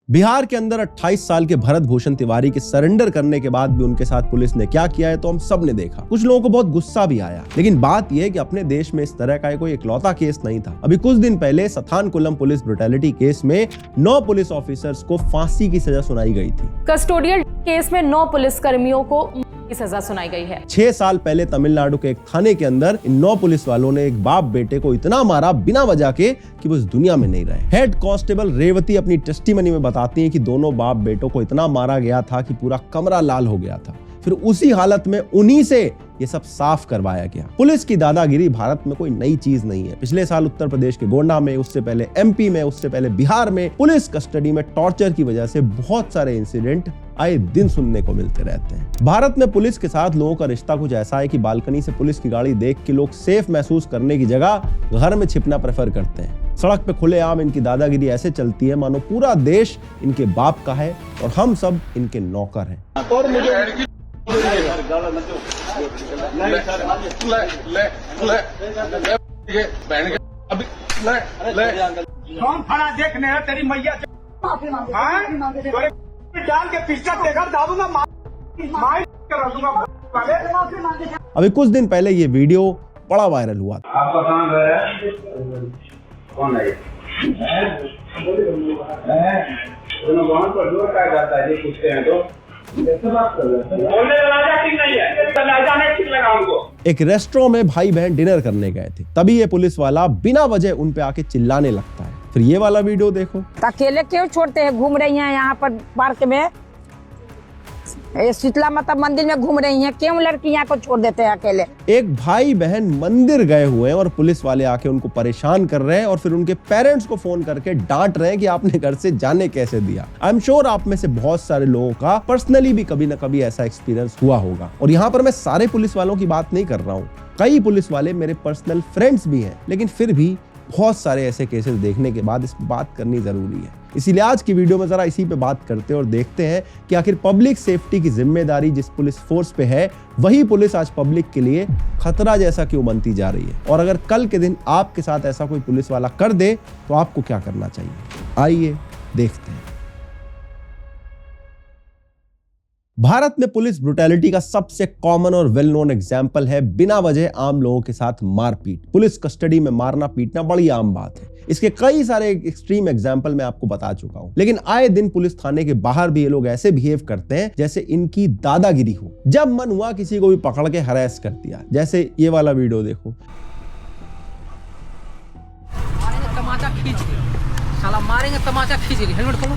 बिहार के अंदर 28 साल के भरत भूषण तिवारी के सरेंडर करने के बाद भी उनके साथ पुलिस ने क्या किया है तो हम सब ने देखा। कुछ लोगों को बहुत गुस्सा भी आया, लेकिन बात यह है कि अपने देश में इस तरह का कोई इकलौता केस नहीं था। अभी कुछ दिन पहले सथानकुलम पुलिस ब्रुटैलिटी केस में 9 पुलिस ऑफिसर्स को फांसी की सजा सुनाई गई थी। कस्टोडियल केस में 9 पुलिस कर्मियों को की सजा सुनाई गई है। 6 साल पहले तमिलनाडु के एक थाने के अंदर इन 9 पुलिस वालों ने एक बाप बेटे को इतना मारा बिना वजह के कि वो इस दुनिया में नहीं रहे। हेड कांस्टेबल रेवती अपनी टेस्टिमनी में बताती हैं कि दोनों बाप बेटों को इतना मारा गया था कि पूरा कमरा लाल हो गया था। फिर उसी हालत में उन्हीं से ये सब साफ करवाया गया। पुलिस की दादागिरी भारत में कोई नई चीज नहीं है। पिछले साल उत्तर प्रदेश के गोंडा में, उससे पहले एमपी में, उससे पहले बिहार में पुलिस कस्टडी में टॉर्चर की वजह से बहुत सारे इंसिडेंट आए दिन सुनने को मिलते रहते हैं। भारत में पुलिस के साथ लोगों का रिश्ता कुछ ऐसा है कि बालकनी से पुलिस की गाड़ी देख के लोग सेफ महसूस करने की जगह घर में छिपना प्रेफर करते हैं। सड़क पे खुलेआम इनकी दादागिरी ऐसे चलती है मानो पूरा देश इनके बाप का है और हम सब इनके नौकर हैं। कौन खड़ा देखने है तेरी मैया डाल के पिस्टल देकर दादूंगा अभी कुछ दिन पहले ये वीडियो बड़ा वायरल हुआ। आपका कौन है? कौन है? दोनों वहाँ पर जोर का जाता है, ये पूछते हैं तो एक रेस्टोरेंट में भाई बहन डिनर करने गए थे, तभी ये पुलिस वाला बिना वजह उन पे आके चिल्लाने लगता है। फिर ये वाला वीडियो देखो। अकेले क्यों छोड़ते हैं? घूम रही हैं यहाँ पर पार्क में, शीतला माता मंदिर में घूम रही हैं, क्यों लड़कियां को छोड़ देते हैं अकेले? एक भाई बहन मंदिर गए हुए हैं और पुलिस वाले आके उनको परेशान कर रहे हैं और फिर उनके पेरेंट्स को फोन करके डांट रहे हैं कि आपने घर से जाने कैसे दिया। आई एम श्योर आप में से बहुत सारे लोगों का पर्सनली भी कभी ना कभी ऐसा एक्सपीरियंस हुआ होगा। और यहाँ पर मैं सारे पुलिस वालों की बात नहीं कर रहा हूँ, कई पुलिस वाले मेरे पर्सनल फ्रेंड्स भी हैं, लेकिन फिर भी बहुत सारे ऐसे केसेस देखने के बाद इस पर बात करनी जरूरी है। इसीलिए आज की वीडियो में जरा इसी पे बात करते हैं और देखते हैं कि आखिर पब्लिक सेफ्टी की जिम्मेदारी जिस पुलिस फोर्स पे है, वही पुलिस आज पब्लिक के लिए खतरा जैसा क्यों बनती जा रही है। और अगर कल के दिन आपके साथ ऐसा कोई पुलिस वाला कर दे तो आपको क्या करना चाहिए, आइए देखते हैं। भारत में पुलिस ब्रुटैलिटी का सबसे कॉमन और वेल नोन एग्जाम्पल है बिना वजह आम लोगों के साथ मारपीट। पुलिस कस्टडी में मारना पीटना बड़ी आम बात है। इसके कई सारे एक्सट्रीम एग्जाम्पल मैं आपको बता चुका हूं, लेकिन आए दिन पुलिस थाने के बाहर भी ये लोग ऐसे बिहेव करते हैं जैसे इनकी दादागिरी हो। जब मन हुआ किसी को भी पकड़ के हरास कर दिया, जैसे ये वाला वीडियो देखो। तमाचा खींच के साला मारेंगे, तमाचा खींच के। हेलमेट खोलो,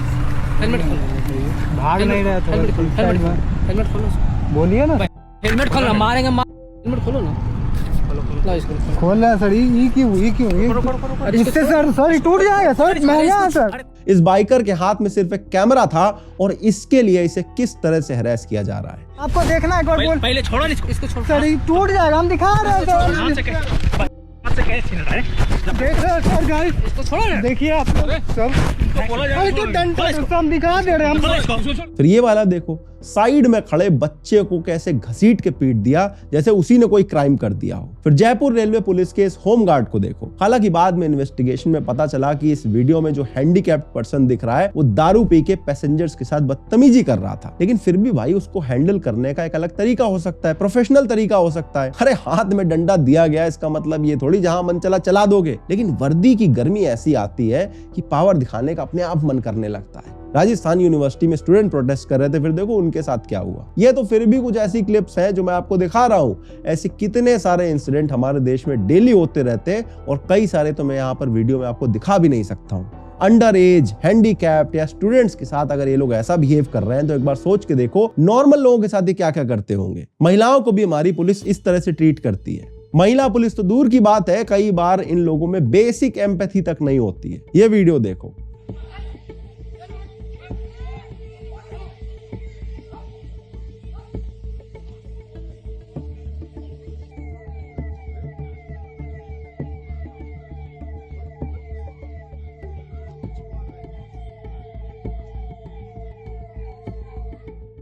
हेलमेट खोलो। भाग नहीं रहा था। हेलमेट खोलो, बोलिए ना। हेलमेट खोलो, मारेंगे। हेलमेट खोलो ना, ला इसको खोल रहा सर। ये क्यों इससे सर टूट जाएगा सर, महंगा सर। इस बाइकर के हाथ में सिर्फ एक कैमरा था और इसके लिए इसे किस तरह से हरास किया जा रहा है। आपको देखना है, पहले छोड़ो इसको छोड़ो सर। ये टूट जाएगा, हम दिखा रहे हैं सर। देख रहे हैं सर गाइस, इसको छोड़ो ना। देखिए आप सब हम दिखा दे रहे हैं। फिर ये वाला देखो, साइड में खड़े बच्चे को कैसे घसीट के पीट दिया जैसे उसी ने कोई क्राइम कर दिया हो। फिर जयपुर रेलवे पुलिस के इस होमगार्ड को देखो। हालांकि बाद में इन्वेस्टिगेशन में पता चला कि इस वीडियो में जो हैंडीकैप्ड पर्सन दिख रहा है वो दारू पी के पैसेंजर्स के साथ बदतमीजी कर रहा था। लेकिन फिर भी भाई उसको हैंडल करने का एक अलग तरीका हो सकता है, प्रोफेशनल तरीका हो सकता है। अरे हाथ में डंडा दिया गया, इसका मतलब ये थोड़ी जहां मन चला दोगे। लेकिन वर्दी की गर्मी ऐसी आती है कि पावर दिखाने का अपने आप मन करने लगता है। राजस्थान यूनिवर्सिटी में स्टूडेंट प्रोटेस्ट कर रहे थे, फिर देखो उनके साथ क्या हुआ। ये तो फिर भी कुछ ऐसी क्लिप्स हैं जो मैं आपको दिखा रहा हूं। ऐसे कितने सारे इंसिडेंट हमारे देश में डेली होते रहते हैं और कई सारे तो मैं यहाँ पर वीडियो में आपको दिखा भी नहीं सकता हूँ। अंडर एज, हैंडीकैप्ड या स्टूडेंट्स के साथ अगर ये लोग ऐसा बिहेव कर रहे हैं तो एक बार सोच के देखो नॉर्मल लोगों के साथ ये क्या क्या करते होंगे। महिलाओं को भी हमारी पुलिस इस तरह से ट्रीट करती है। महिला पुलिस तो दूर की बात है, कई बार इन लोगों में बेसिक एम्पैथी तक नहीं होती है। ये वीडियो देखो।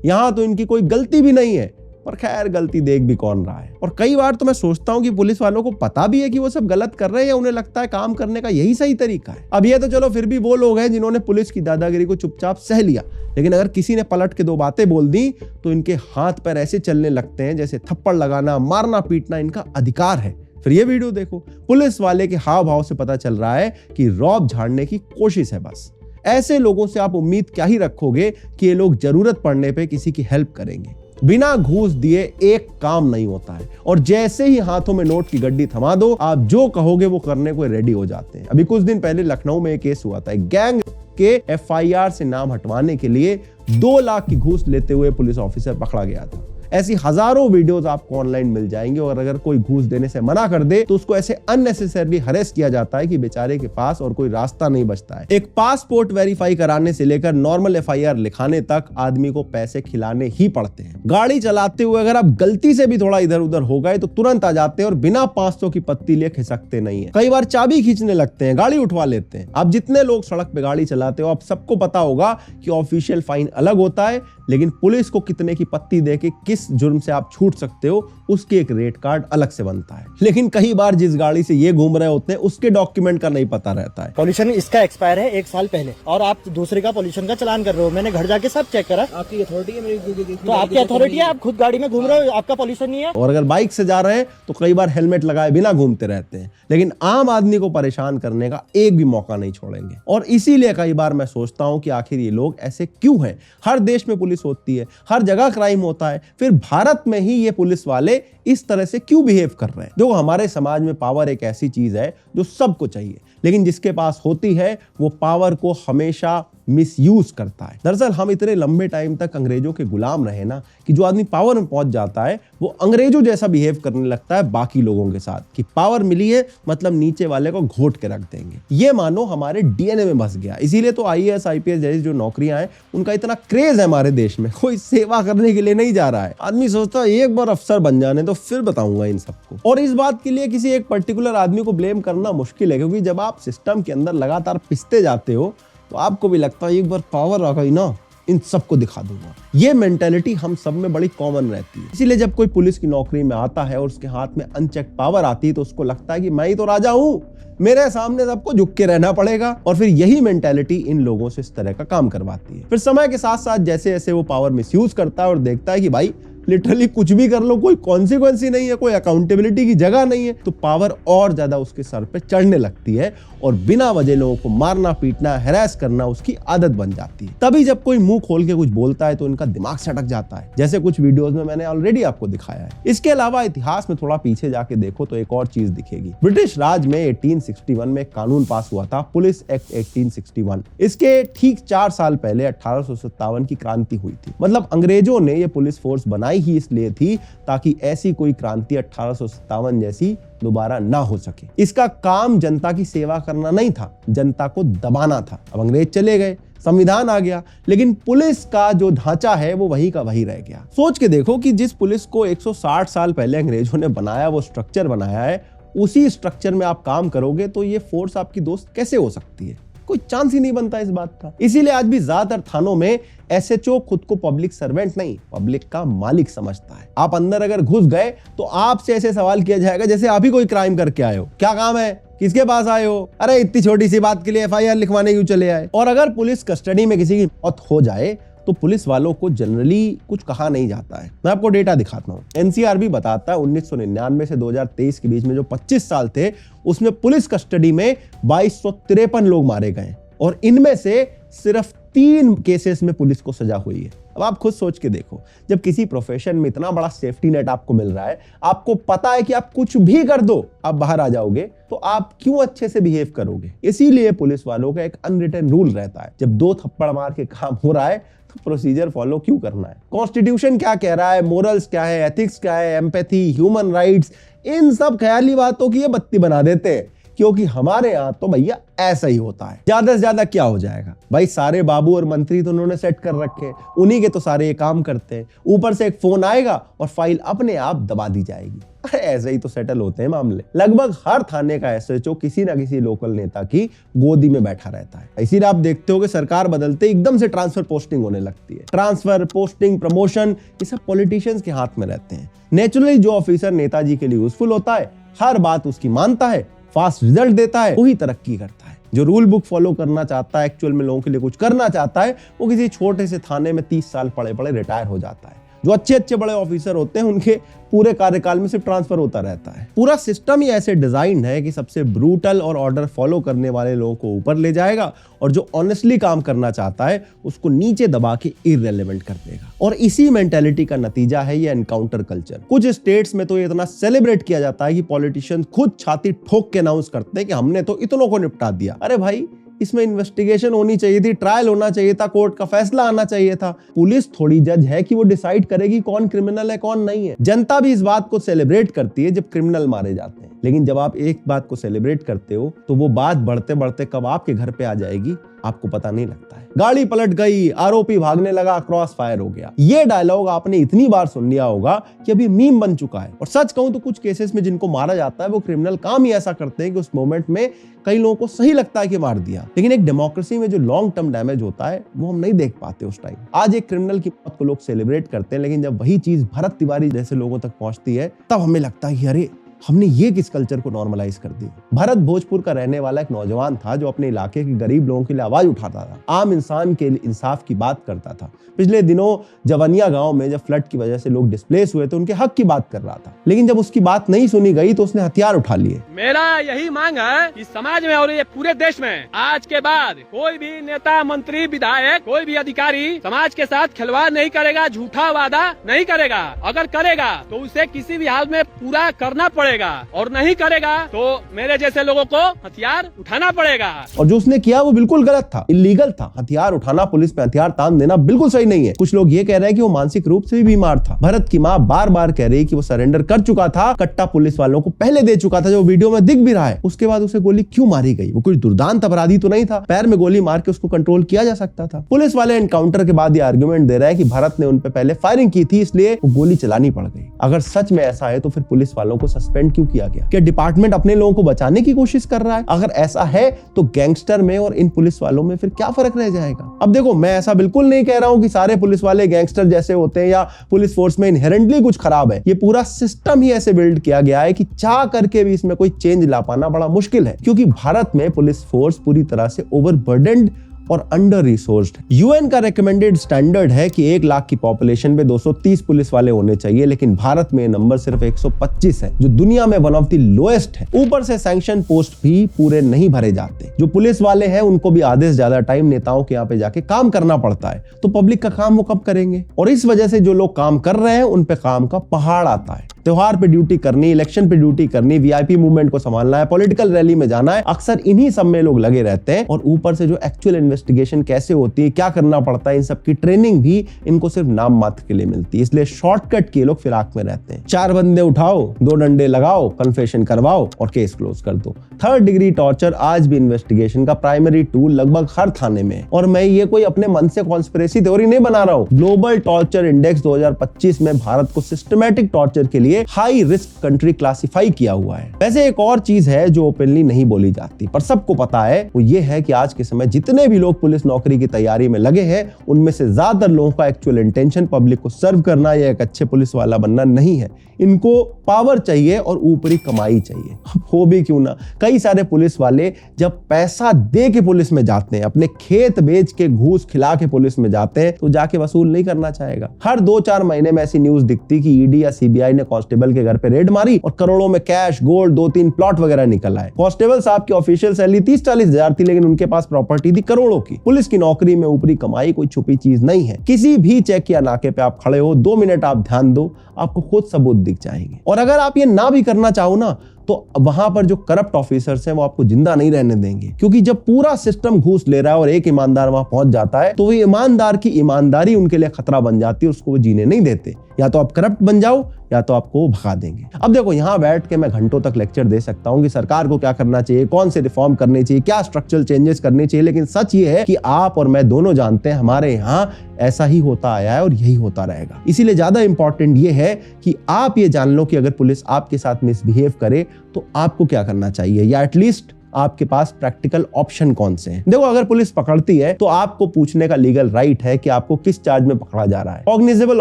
यहां तो इनकी कोई गलती भी नहीं है, पर खैर गलती देख भी कौन रहा है। और कई बार तो मैं सोचता हूँ कि पुलिस वालों को पता भी है कि वो सब गलत कर रहे हैं या उन्हें लगता है काम करने का यही सही तरीका है। अब ये तो चलो फिर भी वो लोग हैं जिन्होंने पुलिस की दादागिरी को चुपचाप सह लिया, लेकिन अगर किसी ने पलट के 2 बातें बोल दी तो इनके हाथ पैर ऐसे चलने लगते हैं जैसे थप्पड़ लगाना, मारना पीटना इनका अधिकार है। फिर ये वीडियो देखो, पुलिस वाले के हाव भाव से पता चल रहा है कि रौब झाड़ने की कोशिश है बस। ऐसे लोगों से आप उम्मीद क्या ही रखोगे कि ये लोग जरूरत पड़ने पे किसी की हेल्प करेंगे। बिना घूस दिए एक काम नहीं होता है, और जैसे ही हाथों में नोट की गड्डी थमा दो, आप जो कहोगे वो करने को रेडी हो जाते हैं। अभी कुछ दिन पहले लखनऊ में एक केस हुआ था। एक गैंग के FIR से नाम हटवाने के लिए 2 लाख की घूस लेते हुए पुलिस ऑफिसर पकड़ा गया था। ऐसी हजारों वीडियोस आपको ऑनलाइन मिल जाएंगे, और अगर कोई घूस देने से मना कर दे तो उसको ऐसे अननेसेसरली हरेस किया जाता है कि बेचारे के पास और कोई रास्ता नहीं बचता है। एक पासपोर्ट वेरीफाई कराने से लेकर नॉर्मल FIR लिखाने तक आदमी को पैसे खिलाने ही पड़ते हैं। गाड़ी चलाते हुए अगर आप गलती से भी थोड़ा इधर उधर हो गए तो तुरंत आ जाते हैं और बिना 500 की पत्ती लिए खिसकते नहीं है। कई बार चाबी खींचने लगते हैं, गाड़ी उठवा लेते हैं। आप जितने लोग सड़क पे गाड़ी चलाते हो, आप सबको पता होगा कि ऑफिशियल फाइन अलग होता है, लेकिन पुलिस को कितने की पत्ती देके किस जुर्म से आप छूट सकते हो उसके एक रेट कार्ड अलग से बनता है। लेकिन कई बार जिस गाड़ी से ये घूम रहे होते हैं उसके डॉक्यूमेंट का नहीं पता रहता है। पॉल्यूशन इसका एक्सपायर है 1 साल पहले, और आप दूसरे का पॉल्यूशन का चालान कर रहे हो। मैंने घर जाके सब चेक करा। आपकी अथॉरिटी है मेरी? तो आपकी अथॉरिटी है, आप खुद गाड़ी में घूम रहे हो, आपका पॉल्यूशन नहीं है। और अगर बाइक से जा रहे हैं तो कई बार हेलमेट लगाए बिना घूमते रहते हैं, लेकिन आम आदमी को परेशान करने का एक भी मौका नहीं छोड़ेंगे। और इसीलिए कई बार मैं सोचता हूं कि आखिर ये लोग ऐसे क्यों हैं। हर देश में पुलिस होती है, हर जगह क्राइम होता है, फिर भारत में ही ये पुलिस वाले इस तरह से क्यों बिहेव कर रहे हैं। देखो, हमारे समाज में पावर एक ऐसी चीज है जो सबको चाहिए, लेकिन जिसके पास होती है वो पावर को हमेशा मिसयूज करता है। दरअसल हम इतने लंबे टाइम तक अंग्रेजों के गुलाम रहे ना, कि जो आदमी पावर में पहुंच जाता है वो अंग्रेजों जैसा बिहेव करने लगता है बाकी लोगों के साथ, कि पावर मिली है मतलब नीचे वाले को घोट के रख देंगे। ये मानो हमारे DNA में बस गया। इसीलिए तो IAS IPS जैसी जो नौकरियां हैं उनका इतना क्रेज है हमारे देश में। कोई सेवा करने के लिए नहीं जा रहा है, आदमी सोचता है एक बार अफसर बन जाने तो फिर बताऊंगा इन सबको। और इस बात के लिए किसी एक पर्टिकुलर आदमी को ब्लेम करना मुश्किल है, क्योंकि जब आप सिस्टम के अंदर लगातार पिसते जाते हो तो आपको भी लगता है एक बार पावर आ गई ना, इन सबको दिखा दूंगा। ये मेंटेलिटी हम सब में बड़ी कॉमन रहती है। इसीलिए जब कोई पुलिस की नौकरी में आता है और उसके हाथ में अनचेक पावर आती है तो उसको लगता है कि मैं ही तो राजा हूं, मेरे सामने सबको झुक के रहना पड़ेगा। और फिर यही मेंटेलिटी इन लोगों से इस तरह का काम करवाती है। फिर समय के साथ साथ जैसे जैसे वो पावर मिसयूज करता है और देखता है कि भाई लिटरली कुछ भी कर लो, कोई कॉन्सिक्वेंस ही नहीं है, कोई अकाउंटेबिलिटी की जगह नहीं है, तो पावर और ज्यादा उसके सर पे चढ़ने लगती है और बिना वजह लोगों को मारना पीटना हैरेस करना उसकी आदत बन जाती है। तभी जब कोई मुंह खोल के कुछ बोलता है तो इनका दिमाग सटक जाता है, जैसे कुछ वीडियोस में मैंने ऑलरेडी आपको दिखाया है। इसके अलावा इतिहास में थोड़ा पीछे जाके देखो तो एक और चीज दिखेगी। ब्रिटिश राज में 1861 में एक कानून पास हुआ था, पुलिस एक्ट 1861। इसके ठीक 4 साल पहले 1857 की क्रांति हुई थी। मतलब अंग्रेजों ने ये पुलिस फोर्स बनाई ही इसलिए थी ताकि ऐसी कोई क्रांति 1857 जैसी दोबारा ना हो सके। इसका काम जनता की सेवा करना नहीं था, जनता को दबाना था। अब अंग्रेज चले गए, संविधान आ गया, लेकिन पुलिस का जो ढांचा है वो वही का वही रह गया। सोच के देखो कि जिस पुलिस को 160 साल पहले अंग्रेजों ने बनाया, वो स्ट्रक्चर बनाया है, उसी स्ट्रक्चर में आप काम करोगे तो ये फोर्स आपकी दोस्त कैसे हो सकती है? कोई चांस ही नहीं बनता इस बात का। इसीलिए आज भी ज्यादातर थानों में SHO खुद को पब्लिक सर्वेंट नहीं, पब्लिक का मालिक समझता है। आप अंदर अगर घुस गए तो आपसे ऐसे सवाल किया जाएगा जैसे आप ही कोई क्राइम करके आए हो। क्या काम है, किसके पास आए हो, अरे इतनी छोटी सी बात के लिए FIR लिखवाने क्यों चले आए। और अगर पुलिस कस्टडी में किसी की मौत हो जाए तो पुलिस वालों को जनरली कुछ कहा नहीं जाता है। मैं आपको डेटा दिखाता हूँ। NCR भी बताता है 1999 से 2023 के बीच में जो 25 साल थे उसमें पुलिस कस्टडी में 2253 लोग मारे गए, और इनमें से सिर्फ 3 केसेस में पुलिस को सजा हुई है। अब आप खुद सोच के देखो, जब किसी प्रोफेशन में इतना बड़ा सेफ्टी नेट आपको मिल रहा है, आपको पता है कि आप कुछ भी कर दो आप बाहर आ जाओगे, तो आप क्यों अच्छे से बिहेव करोगे? इसीलिए पुलिस वालों का एक अनरिटन रूल रहता है, जब 2 थप्पड़ मार के काम हो रहा है तो प्रोसीजर फॉलो क्यों करना है? कॉन्स्टिट्यूशन क्या कह रहा है, मोरल्स क्या है, एथिक्स क्या है, एम्पैथी, ह्यूमन राइट्स, इन सब ख्याली बातों की ये बत्ती बना देते हैं क्योंकि हमारे यहाँ तो भैया ऐसा ही होता है। ज्यादा से ज्यादा क्या हो जाएगा भाई, सारे बाबू और मंत्री तो उन्होंने सेट कर रखे हैं, उन्हीं के तो सारे ये काम करते हैं। ऊपर से एक फोन आएगा और फाइल अपने आप दबा दी जाएगी। ऐसे ही तो सेटल होते हैं मामले। लगभग हर थाने का एसएचओ किसी ना किसी लोकल नेता की गोदी में बैठा रहता है। इसीलिए आप देखते हो कि सरकार बदलते एकदम से ट्रांसफर पोस्टिंग होने लगती है। ट्रांसफर, पोस्टिंग, प्रमोशन, ये सब पॉलिटिशियंस के हाथ में रहते हैं। नेचुरली जो ऑफिसर नेताजी के लिए यूजफुल होता है, हर बात उसकी मानता है, फास्ट रिजल्ट देता है, वही तरक्की करता है। जो रूल बुक फॉलो करना चाहता है, एक्चुअल में लोगों के लिए कुछ करना चाहता है, वो किसी छोटे से थाने में 30 साल पड़े पड़े रिटायर हो जाता है। जो अच्छे अच्छे बड़े ऑफिसर होते हैं, उनके पूरे कार्यकाल में सिर्फ ट्रांसफर होता रहता है। पूरा सिस्टम ही ऐसे डिजाइन है कि सबसे ब्रूटल और ऑर्डर फॉलो करने वाले लोगों को ऊपर ले जाएगा और जो ऑनेस्टली काम करना चाहता है उसको नीचे दबा के इररिलेवेंट कर देगा। और इसी मेंटालिटी का नतीजा है ये एनकाउंटर कल्चर। कुछ स्टेट्स में तो ये इतना सेलिब्रेट किया जाता है कि पॉलिटिशियन खुद छाती ठोक के अनाउंस करते हैं कि हमने तो इतनों को निपटा दिया। अरे भाई, इसमें इन्वेस्टिगेशन होनी चाहिए थी, ट्रायल होना चाहिए था, कोर्ट का फैसला आना चाहिए था। पुलिस थोड़ी जज है कि वो डिसाइड करेगी कौन क्रिमिनल है कौन नहीं है। जनता भी इस बात को सेलिब्रेट करती है जब क्रिमिनल मारे जाते हैं, लेकिन जब आप एक बात को सेलिब्रेट करते हो तो वो बात बढ़ते बढ़ते कब आपके घर पे आ जाएगी आपको पता नहीं लगता है। गाड़ी पलट गई, आरोपी भागने लगा, क्रॉस फायर हो गया। ये डायलॉग आपने इतनी बार सुन लिया होगा कि अभी मीम बन चुका है। और सच कहूं तो कुछ केसेस में जिनको मारा जाता है वो क्रिमिनल काम ही ऐसा करते हैं कि उस मोमेंट में कई लोगों को सही लगता है कि मार दिया, लेकिन एक डेमोक्रेसी में जो लॉन्ग टर्म डैमेज होता है वो हम नहीं देख पाते उस टाइम। आज एक क्रिमिनल की मौत को लोग सेलिब्रेट करते हैं, लेकिन जब वही चीज भरत तिवारी जैसे लोगों तक पहुंचती है तब हमें लगता है कि अरे हमने ये किस कल्चर को नॉर्मलाइज कर दी। भरत भोजपुर का रहने वाला एक नौजवान था जो अपने इलाके के गरीब लोगों के लिए आवाज उठाता था, आम इंसान के लिए इंसाफ की बात करता था। पिछले दिनों जवनिया गांव में जब फ्लड की वजह से लोग डिस्प्लेस हुए तो उनके हक की बात कर रहा था, लेकिन जब उसकी बात नहीं सुनी गई तो उसने हथियार उठा लिए। मेरा यही मांग है कि समाज में और ये पूरे देश में आज के बाद कोई भी नेता, मंत्री, विधायक, कोई भी अधिकारी समाज के साथ खिलवाड़ नहीं करेगा, झूठा वादा नहीं करेगा। अगर करेगा तो उसे किसी भी हाल में पूरा करना पड़ेगा और नहीं करेगा तो मेरे जैसे लोगों को हथियार उठाना पड़ेगा। और जो उसने किया वो बिल्कुल गलत था, इलीगल था। हथियार उठाना, पुलिस पे हथियार तान देना बिल्कुल सही नहीं है। कुछ लोग ये कह रहे हैं कि वो मानसिक रूप से भी बीमार था। भरत की माँ बार बार कह रही कि वो सरेंडर कर चुका था, कट्टा पुलिस वालों को पहले दे चुका था, जो वीडियो में दिख भी रहा है। उसके बाद उसे गोली क्यों मारी गई? वो कोई दुर्दांत अपराधी तो नहीं था, पैर में गोली मार के उसको कंट्रोल किया जा सकता था। पुलिस वाले एनकाउंटर के बाद ये आर्गुमेंट दे रहे हैं कि भरत ने उन पे पहले फायरिंग की थी इसलिए वो गोली चलानी पड़ गई। अगर सच में ऐसा है तो फिर पुलिस वालों को सस्पेंड क्यों किया गया? क्या डिपार्टमेंट अपने लोगों को बचाने की कोशिश कर रहा है? अगर ऐसा है तो गैंगस्टर में और इन पुलिस वालों में फिर क्या फर्क रह जाएगा? अब देखो, मैं ऐसा बिल्कुल नहीं कह रहा हूं कि सारे पुलिस वाले गैंगस्टर जैसे होते हैं या पुलिस फोर्स में इनहेरेंटली कुछ खराब है। ये पूरा सिस्टम ही ऐसे बिल्ड किया गया है कि चाह करके भी इसमें कोई चेंज ला पाना बड़ा मुश्किल है, क्योंकि भारत में पुलिस फोर्स पूरी तरह से ओवरबर्डन्ड और अंडर रिसोर्स्ड। यूएन का रिकमेंडेड स्टैंडर्ड है कि 1 लाख की पॉपुलेशन पे 230 पुलिस वाले होने चाहिए, लेकिन भारत में नंबर सिर्फ 125 है, जो दुनिया में वन ऑफ द लोएस्ट है। ऊपर से सैंक्शन पोस्ट भी पूरे नहीं भरे जाते। जो पुलिस वाले हैं उनको भी आधे से ज्यादा टाइम नेताओं के यहाँ पे जाके काम करना पड़ता है, तो पब्लिक का काम वो कब करेंगे? और इस वजह से जो लोग काम कर रहे हैं उन पे काम का पहाड़ आता है। त्योहार पे ड्यूटी करनी, इलेक्शन पे ड्यूटी करनी, वीआईपी मूवमेंट को संभालना है, पॉलिटिकल रैली में जाना है, अक्सर इन्हीं सब में लोग लगे रहते हैं। और ऊपर से जो एक्चुअल इन्वेस्टिगेशन कैसे होती है, क्या करना पड़ता है, इन सब की ट्रेनिंग भी इनको सिर्फ नाम मात्र के लिए मिलती है। इसलिए शॉर्टकट के लोग फिराक में रहते हैं। 4 बंदे उठाओ, 2 डंडे लगाओ, कन्फेशन करवाओ और केस क्लोज कर दो। 3rd डिग्री टॉर्चर आज भी इन्वेस्टिगेशन का प्राइमरी टूल लगभग हर थाने में है। और मैं ये कोई अपने मन से कॉन्स्पिरेसी थ्योरी नहीं बना रहा हूँ। ग्लोबल टॉर्चर इंडेक्स 2025 में भारत को सिस्टमैटिक टॉर्चर के लिए हाई रिस्क कंट्री क्लासिफाई किया हुआ है। वैसे एक और चीज है जो ओपनली नहीं बोली जाती पर सबको पता है, वो ये है कि आज के समय जितने भी लोग पुलिस नौकरी की तैयारी में लगे हैं उनमें से ज्यादातर लोगों का एक्चुअल इंटेंशन पब्लिक को सर्व करना या एक अच्छे पुलिस वाला बनना नहीं है। इनको पावर चाहिए और ऊपरी कमाई चाहिए। हो भी क्यों ना, कई सारे पुलिस वाले जब पैसा दे के पुलिस में जाते हैं, अपने खेत बेच के घूस खिला के पुलिस में जाते हैं, तो जाके वसूल नहीं करना चाहेगा। हर 2-4 महीने में ऐसी न्यूज दिखती कि ईडी या सीबीआई ने कांस्टेबल के घर पे रेड मारी और करोड़ों में कैश, गोल्ड, 2-3 प्लॉट वगैरह निकल आए। कांस्टेबल साहब की ऑफिशियल सैलरी 30-40 हजार थी, लेकिन उनके पास प्रॉपर्टी थी करोड़ों की। पुलिस की नौकरी में ऊपरी कमाई कोई छुपी चीज नहीं है। किसी भी चेक या नाके पे आप खड़े हो, 2 मिनट आप ध्यान दो, आपको खुद सबूत दिख जाएंगे। और अगर आप ये ना भी करना चाहो ना, तो वहां पर जो करप्ट ऑफिसर्स हैं वो आपको जिंदा नहीं रहने देंगे, क्योंकि जब पूरा सिस्टम घूस ले रहा है और एक ईमानदार वहां पहुंच जाता है तो वो ईमानदार की ईमानदारी उनके लिए खतरा बन जाती है, उसको वो जीने नहीं देते। या तो आप करप्ट बन जाओ या तो आपको भगा देंगे। अब देखो, यहां बैठ के मैं घंटों तक लेक्चर दे सकता हूं कि सरकार को क्या करना चाहिए, कौन से रिफॉर्म करने चाहिए, क्या स्ट्रक्चरल चेंजेस करने चाहिए, लेकिन सच ये है कि आप और मैं दोनों जानते हैं हमारे यहां ऐसा ही होता आया है और यही होता रहेगा। इसीलिए ज्यादा इंपॉर्टेंट ये है कि आप ये जान लो कि अगर पुलिस आपके साथ मिसबिहेव करे तो आपको क्या करना चाहिए, या एटलीस्ट आपके पास प्रैक्टिकल ऑप्शन कौन से हैं। देखो, अगर पुलिस पकड़ती है तो आपको पूछने का लीगल राइट है कि आपको किस चार्ज में पकड़ा जा रहा है। कॉग्निजेबल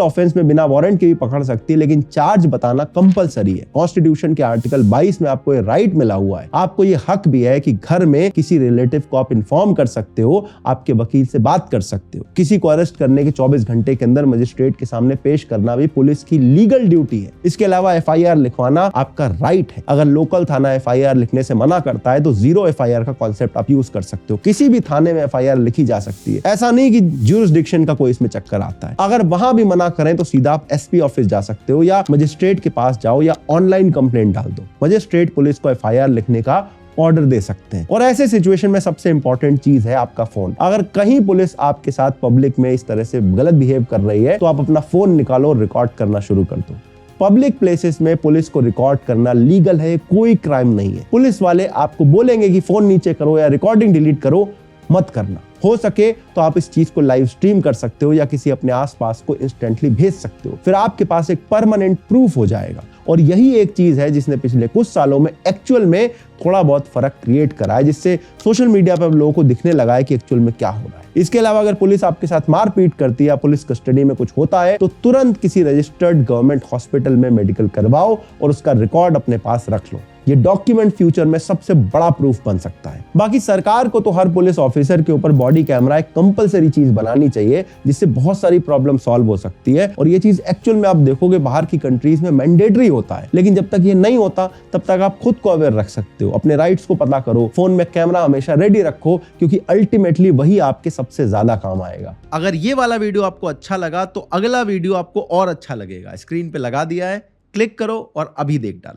ऑफेंस में बिना वारंट के भी पकड़ सकती है, लेकिन चार्ज बताना कंपलसरी है। कॉन्स्टिट्यूशन के आर्टिकल 22 में आपको ये राइट मिला हुआ है। आपको ये हक भी है कि घर में किसी रिलेटिव को आप इन्फॉर्म कर सकते हो, आपके वकील से बात कर सकते हो। किसी को अरेस्ट करने के 24 घंटे के अंदर मजिस्ट्रेट के सामने पेश करना भी पुलिस की लीगल ड्यूटी है। इसके अलावा FIR लिखवाना आपका राइट है। अगर लोकल थाना FIR लिखने से मना करता है तो 0 FIR का कॉन्सेप्ट आप यूज कर सकते हो। किसी भी थाने में FIR लिखी जा सकती है। ऐसा नहीं कि ज्यूरिसडिक्शन का कोई इसमें चक्कर आता है। अगर वहां भी मना करें तो सीधा आप SP ऑफिस जा सकते हो या मजिस्ट्रेट के पास जाओ या ऑनलाइन कंप्लेंट डाल दो। मजिस्ट्रेट पुलिस को FIR लिखने का ऑर्डर दे सकते हैं। और ऐसे सिचुएशन में सबसे इंपॉर्टेंट चीज है आपका फोन। अगर कहीं पुलिस आपके साथ पब्लिक में इस तरह से गलत बिहेव कर रही है तो आप अपना फोन निकालो और रिकॉर्ड करना शुरू कर दो। पब्लिक प्लेसेस में पुलिस को रिकॉर्ड करना लीगल है, कोई क्राइम नहीं है। पुलिस वाले आपको बोलेंगे कि फोन नीचे करो या रिकॉर्डिंग डिलीट करो, मत करना। हो सके तो आप इस चीज को लाइव स्ट्रीम कर सकते हो या किसी अपने आसपास को इंस्टेंटली भेज सकते हो। फिर आपके पास एक परमानेंट प्रूफ हो जाएगा। और यही एक चीज है जिसने पिछले कुछ सालों में एक्चुअल में थोड़ा बहुत फर्क क्रिएट करा है, जिससे सोशल मीडिया पर लोगों को दिखने लगा है कि एक्चुअल में क्या हो रहा है। इसके अलावा अगर पुलिस आपके साथ मारपीट करती है या पुलिस कस्टडी में कुछ होता है तो तुरंत किसी रजिस्टर्ड गवर्नमेंट हॉस्पिटल में मेडिकल करवाओ और उसका रिकॉर्ड अपने पास रख लो। ये डॉक्यूमेंट फ्यूचर में सबसे बड़ा प्रूफ बन सकता है। बाकी सरकार को तो हर पुलिस ऑफिसर के ऊपर बॉडी कैमरा एक कंपलसरी चीज बनानी चाहिए, जिससे बहुत सारी प्रॉब्लम सॉल्व हो सकती है। और ये चीज एक्चुअल में आप देखोगे बाहर की कंट्रीज में मैंडेटरी होता है, लेकिन जब तक ये नहीं होता तब तक आप खुद को अवेयर रख सकते हो। अपने राइट्स को पता करो, फोन में कैमरा हमेशा रेडी रखो, क्योंकि अल्टीमेटली वही आपके सबसे ज्यादा काम आएगा। अगर ये वाला वीडियो आपको अच्छा लगा तो अगला वीडियो आपको और अच्छा लगेगा। स्क्रीन पे लगा दिया है, क्लिक करो और अभी देख डालो।